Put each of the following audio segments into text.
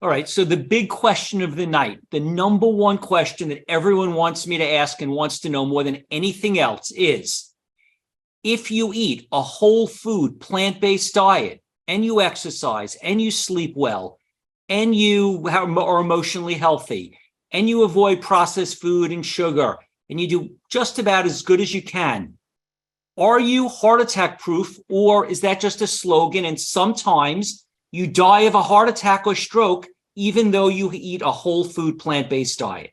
All right. So the big question of the night, the number one question that everyone wants me to ask and wants to know more than anything else is, if you eat a whole food, plant-based diet, and you exercise, and you sleep well, and you are emotionally healthy, and you avoid processed food and sugar, and you do just about as good as you can, are you heart attack proof, or is that just a slogan? And sometimes you die of a heart attack or stroke, even though you eat a whole food, plant-based diet.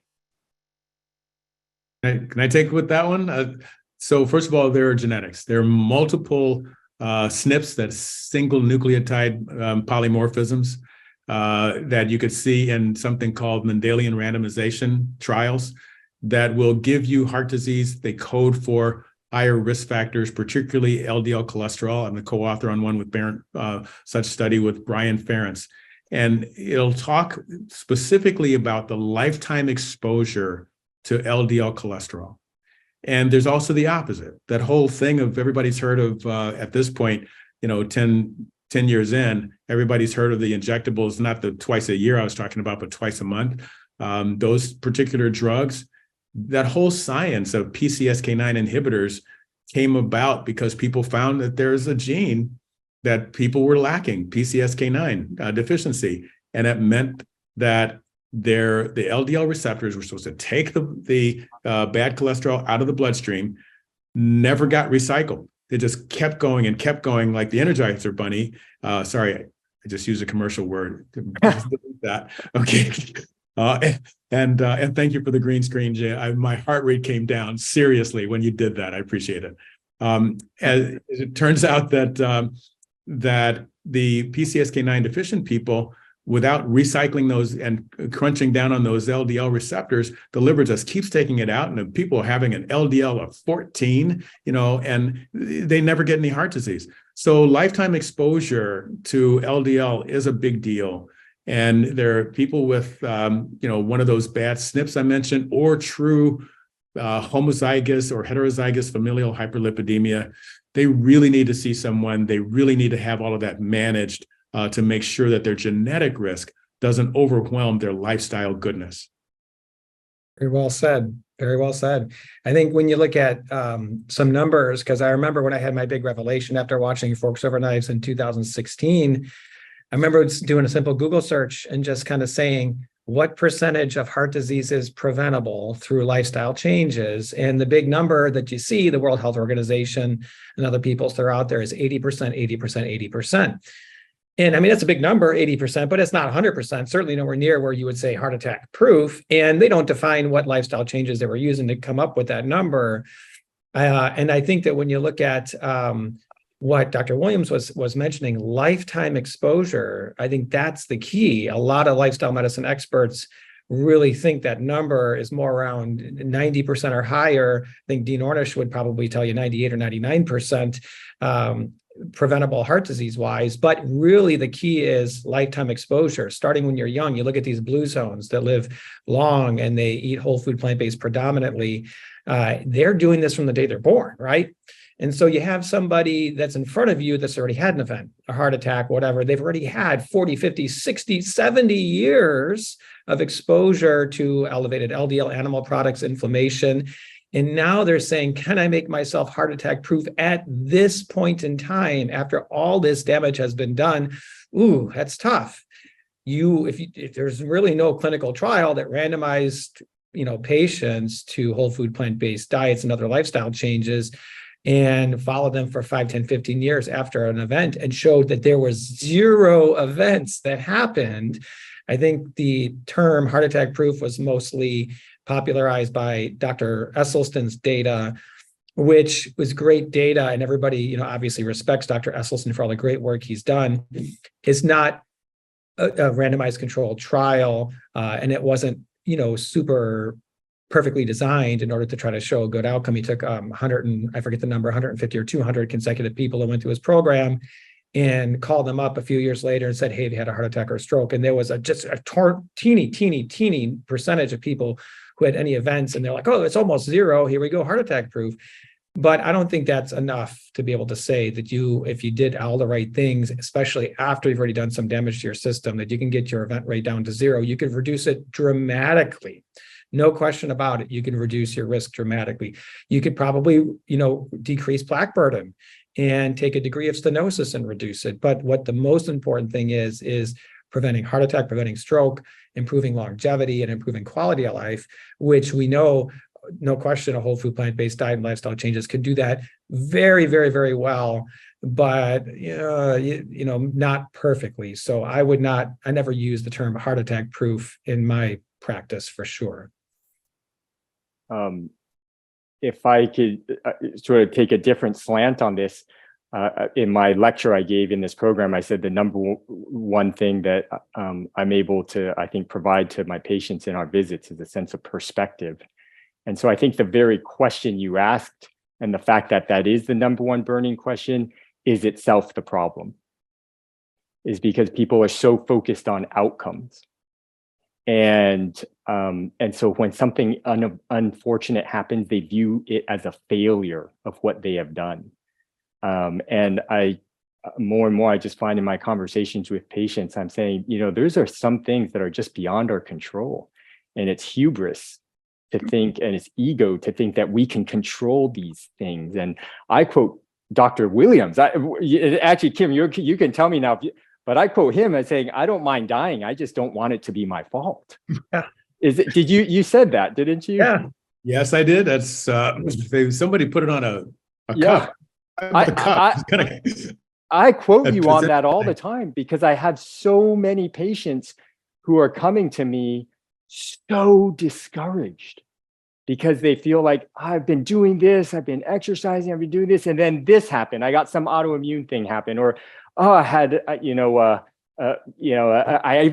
Can I take with that one? So first of all, there are genetics. There are multiple SNPs, that's single nucleotide polymorphisms, that you could see in something called Mendelian randomization trials that will give you heart disease. They code for higher risk factors, particularly LDL cholesterol. I'm the co-author on one with such study with Brian Ferentz. And it'll talk specifically about the lifetime exposure to LDL cholesterol. And there's also the opposite. That whole thing of everybody's heard of, at this point, 10 years in, everybody's heard of the injectables, not the twice a year I was talking about, but twice a month. Those particular drugs, that whole science of PCSK9 inhibitors came about because people found that there's a gene that people were lacking, PCSK9 deficiency. And it meant that the LDL receptors were supposed to take the bad cholesterol out of the bloodstream, never got recycled. They just kept going and kept going like the Energizer Bunny. Sorry, I just used a commercial word. That. Okay. And thank you for the green screen, Jay. My heart rate came down seriously when you did that. I appreciate it. As it turns out that that the PCSK9 deficient people, without recycling those and crunching down on those LDL receptors, the liver just keeps taking it out, and the people are having an LDL of 14, and they never get any heart disease. So lifetime exposure to LDL is a big deal. And there are people with, one of those bad SNPs I mentioned, or true homozygous or heterozygous familial hyperlipidemia. They really need to see someone. They really need to have all of that managed to make sure that their genetic risk doesn't overwhelm their lifestyle goodness. Very well said. Very well said. I think when you look at some numbers, because I remember when I had my big revelation after watching Forks Over Knives in 2016, I remember doing a simple Google search and just kind of saying, what percentage of heart disease is preventable through lifestyle changes? And the big number that you see, the World Health Organization and other people throw out there is 80%, 80%, 80%. And I mean, that's a big number, 80%, but it's not 100%, certainly nowhere near where you would say heart attack proof. And they don't define what lifestyle changes they were using to come up with that number. And I think that when you look at what Dr. Williams was mentioning, lifetime exposure, I think that's the key. A lot of lifestyle medicine experts really think that number is more around 90% or higher. I think Dean Ornish would probably tell you 98 or 99%. Preventable heart disease wise, but really the key is lifetime exposure. Starting when you're young, you look at these blue zones that live long and they eat whole food, plant-based predominantly. They're doing this from the day they're born, right? And so you have somebody that's in front of you that's already had an event, a heart attack, whatever. They've already had 40, 50, 60, 70 years of exposure to elevated LDL, animal products, inflammation. And now they're saying, can I make myself heart attack proof at this point in time after all this damage has been done? Ooh, that's tough. If there's really no clinical trial that randomized, patients to whole food, plant-based diets and other lifestyle changes and followed them for 5, 10, 15 years after an event and showed that there was 0 events that happened. I think the term heart attack proof was mostly popularized by Dr. Esselstyn's data, which was great data, and everybody, obviously respects Dr. Esselstyn for all the great work he's done. It's not a randomized controlled trial, and it wasn't, super perfectly designed in order to try to show a good outcome. He took 150 or 200 consecutive people that went through his program and called them up a few years later and said, hey, they had a heart attack or a stroke. And there was just a teeny percentage of people who had any events, and they're like, oh, it's almost 0. Here we go, heart attack proof. But I don't think that's enough to be able to say that if you did all the right things, especially after you've already done some damage to your system, that you can get your event rate down to zero. You could reduce it dramatically. No question about it. You can reduce your risk dramatically. You could probably, decrease plaque burden and take a degree of stenosis and reduce it. But what the most important thing is preventing heart attack, preventing stroke, improving longevity, and improving quality of life, which we know, no question, a whole food plant-based diet and lifestyle changes can do that very, very, very well, but not perfectly. So I never use the term heart attack proof in my practice for sure. If I could sort of take a different slant on this, in my lecture I gave in this program, I said the number one thing that I'm able to, I think, provide to my patients in our visits is a sense of perspective. And so I think the very question you asked and the fact that that is the number one burning question is itself the problem, is because people are so focused on outcomes. And so when something unfortunate happens, they view it as a failure of what they have done. And more and more, I just find in my conversations with patients, I'm saying, those are some things that are just beyond our control. And it's hubris to think, and it's ego to think that we can control these things. And I quote Dr. Williams. Actually, Kim, you can tell me now, but I quote him as saying, "I don't mind dying. I just don't want it to be my fault." Yeah. Did you said that, didn't you? Yeah. Yes, I did. That's somebody put it on a Yeah. cup. I quote you on that all the time because I have so many patients who are coming to me so discouraged because they feel like I've been doing this, I've been exercising, I've been doing this, and then this happened. I got some autoimmune thing happen, or I had I even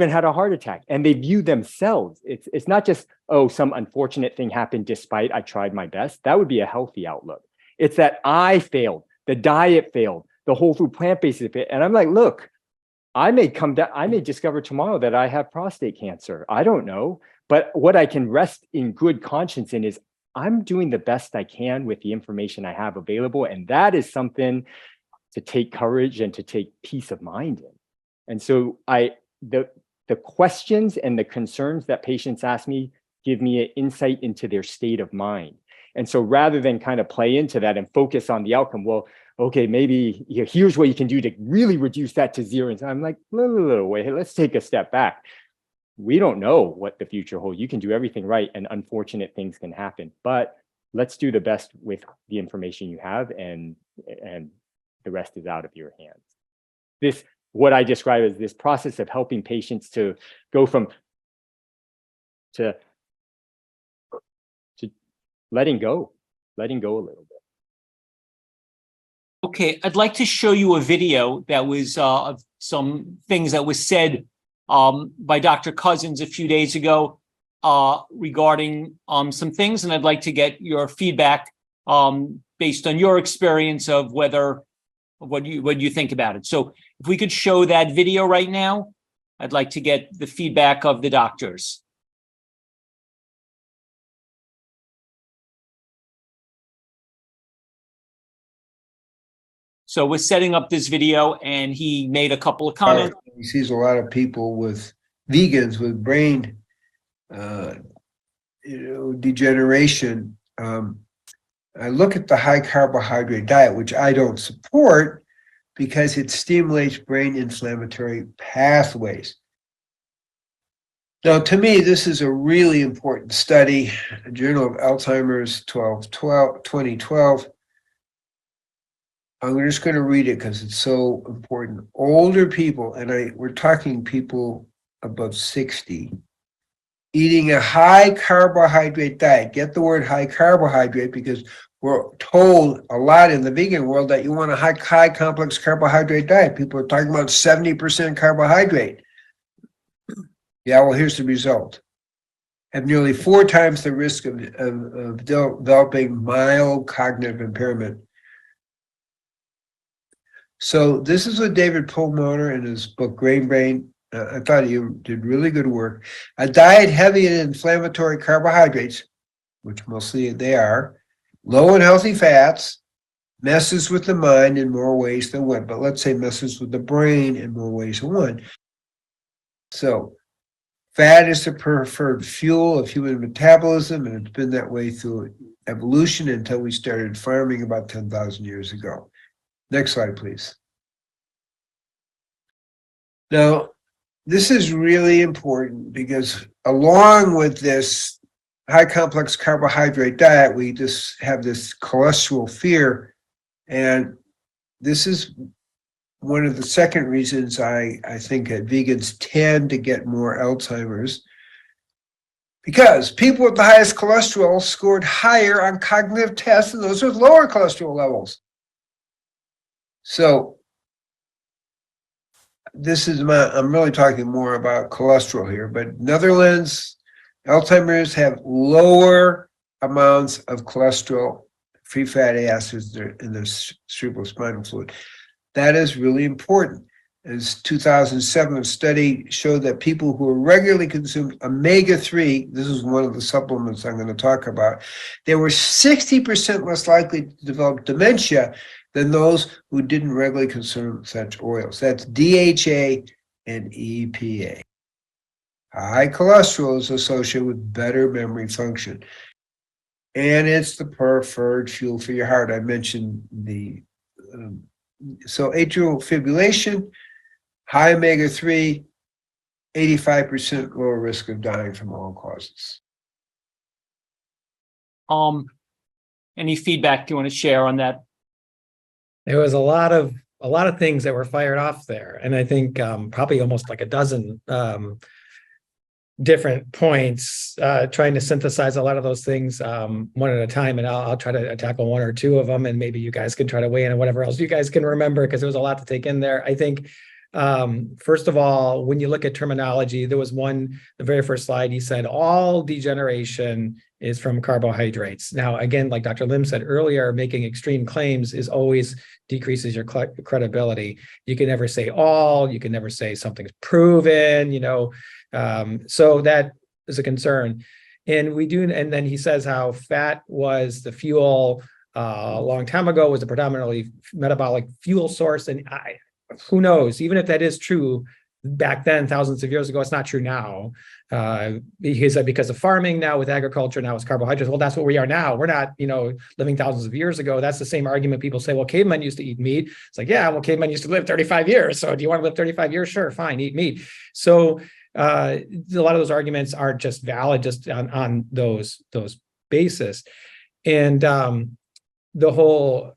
had a heart attack, and they view themselves. It's not just some unfortunate thing happened despite I tried my best. That would be a healthy outlook. It's that I failed, the diet failed, the whole food plant-based failed, and I'm like, look. I may discover tomorrow that I have prostate cancer. I don't know. But what I can rest in good conscience in is I'm doing the best I can with the information I have available. And that is something to take courage and to take peace of mind in. And so the questions and the concerns that patients ask me give me an insight into their state of mind. And so rather than kind of play into that and focus on the outcome, well, okay, maybe here's what you can do to really reduce that to zero. And I'm like, wait, let's take a step back. We don't know what the future holds. You can do everything right and unfortunate things can happen, but let's do the best with the information you have, and the rest is out of your hands. What I describe as this process of helping patients to go from to letting go a little bit. Okay, I'd like to show you a video that was of some things that was said by Dr. Cousins a few days ago regarding some things, and I'd like to get your feedback based on your experience of what you think about it. So if we could show that video right now, I'd like to get the feedback of the doctors. So we're setting up this video, and he made a couple of comments. He sees a lot of people vegans with brain, degeneration. I look at the high carbohydrate diet, which I don't support because it stimulates brain inflammatory pathways. Now, to me, this is a really important study, Journal of Alzheimer's 2012. I'm just going to read it because it's so important. Older people, and we're talking people above 60, eating a high carbohydrate diet. Get the word high carbohydrate because we're told a lot in the vegan world that you want a high complex carbohydrate diet. People are talking about 70% carbohydrate. Yeah, well, here's the result. Have nearly 4 times the risk of developing mild cognitive impairment. So this is what David Perlmutter in his book, Grain Brain. I thought he did really good work. A diet heavy in inflammatory carbohydrates, which mostly they are, Low in healthy fats messes with the mind in more ways than one, but let's say messes with the brain in more ways than one. So fat is the preferred fuel of human metabolism, and it's been that way through evolution until we started farming about 10,000 years ago. Next slide, please. Now, this is really important because along with this high complex carbohydrate diet, we just have this cholesterol fear. And this is one of the second reasons I think that vegans tend to get more Alzheimer's, because people with the highest cholesterol scored higher on cognitive tests than those with lower cholesterol levels. So this is I'm really talking more about cholesterol here, but Netherlands, Alzheimer's have lower amounts of cholesterol, free fatty acids in their cerebrospinal fluid. That is really important. As 2007 study showed that people who regularly consumed omega-3, this is one of the supplements I'm going to talk about, they were 60% less likely to develop dementia than those who didn't regularly consume such oils. That's DHA and EPA. High cholesterol is associated with better memory function. And it's the preferred fuel for your heart. I mentioned so atrial fibrillation, high omega-3, 85% lower risk of dying from all causes. Any feedback you want to share on that? There was a lot of things that were fired off there, and I think probably almost like a dozen different points, trying to synthesize a lot of those things one at a time, and I'll try to tackle one or two of them, and maybe you guys can try to weigh in on whatever else you guys can remember, because there was a lot to take in there. I think first of all, when you look at terminology, there was the very first slide, he said all degeneration is from carbohydrates. Now, again, like Dr. Lim said earlier, making extreme claims is always decreases your credibility. You can never say all, you can never say something's proven, so that is a concern. And then he says how fat was the fuel a long time ago, was a predominantly metabolic fuel source. And who knows, even if that is true back then, thousands of years ago, it's not true now. He said because of farming now, with agriculture, now it's carbohydrates. Well, that's what we are now. We're not, living thousands of years ago. That's the same argument people say, well, cavemen used to eat meat. It's like, yeah, well, cavemen used to live 35 years. So do you want to live 35 years? Sure, fine, eat meat. So a lot of those arguments aren't just valid just on those basis. And the whole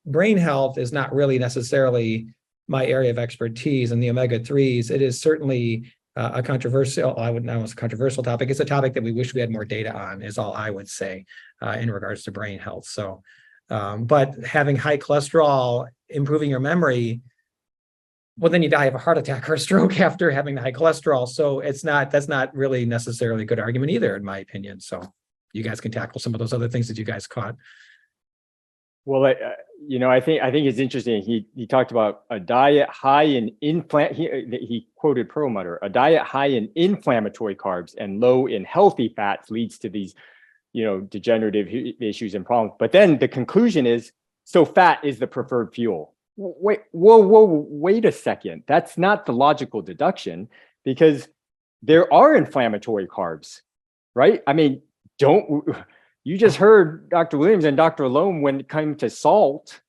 brain health is not really necessarily my area of expertise, and the omega-3s, it is certainly a controversial, I wouldn't know it's a controversial topic. It's a topic that we wish we had more data on, is all I would say in regards to brain health. So, but having high cholesterol, improving your memory, well, then you die of a heart attack or a stroke after having the high cholesterol. So that's not really necessarily a good argument either, in my opinion. So you guys can tackle some of those other things that you guys caught. Well, I think it's interesting. He talked about a diet high in he quoted Perlmutter, a diet high in inflammatory carbs and low in healthy fats leads to these, degenerative issues and problems. But then the conclusion is, so fat is the preferred fuel. Wait a second. That's not the logical deduction, because there are inflammatory carbs, right? I mean, you just heard Dr. Williams and Dr. Lome, when it came to salt,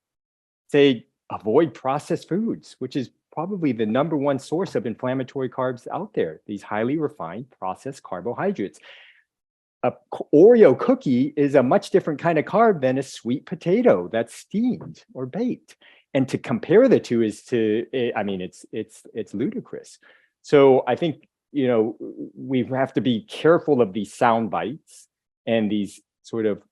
say avoid processed foods, which is probably the number one source of inflammatory carbs out there, these highly refined processed carbohydrates. A Oreo cookie is a much different kind of carb than a sweet potato that's steamed or baked. And to compare the two it's ludicrous. So I think, we have to be careful of these sound bites and these sort of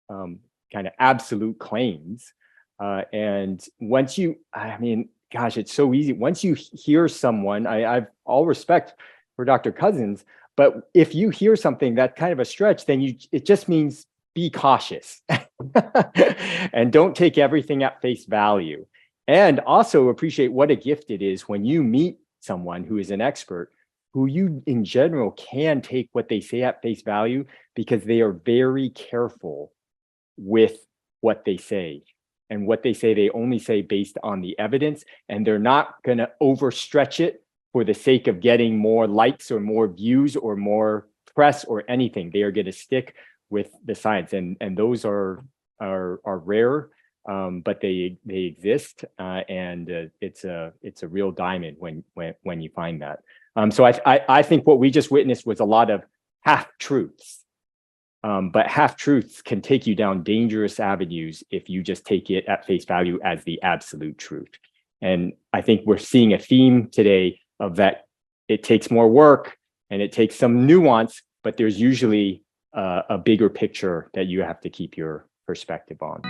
kind of absolute claims. And once it's so easy. Once you hear someone, I've all respect for Dr. Cousins, but if you hear something that's kind of a stretch, then it just means be cautious and don't take everything at face value. And also appreciate what a gift it is when you meet someone who is an expert, who you in general can take what they say at face value, because they are very careful with what they say. And what they say, they only say based on the evidence, and they're not going to overstretch it for the sake of getting more likes or more views or more press or anything. They are going to stick with the science, and those are rare, but they exist, and it's a real diamond when you find that. So I think what we just witnessed was a lot of half truths. But half-truths can take you down dangerous avenues if you just take it at face value as the absolute truth. And I think we're seeing a theme today of that it takes more work and it takes some nuance, but there's usually a bigger picture that you have to keep your perspective on.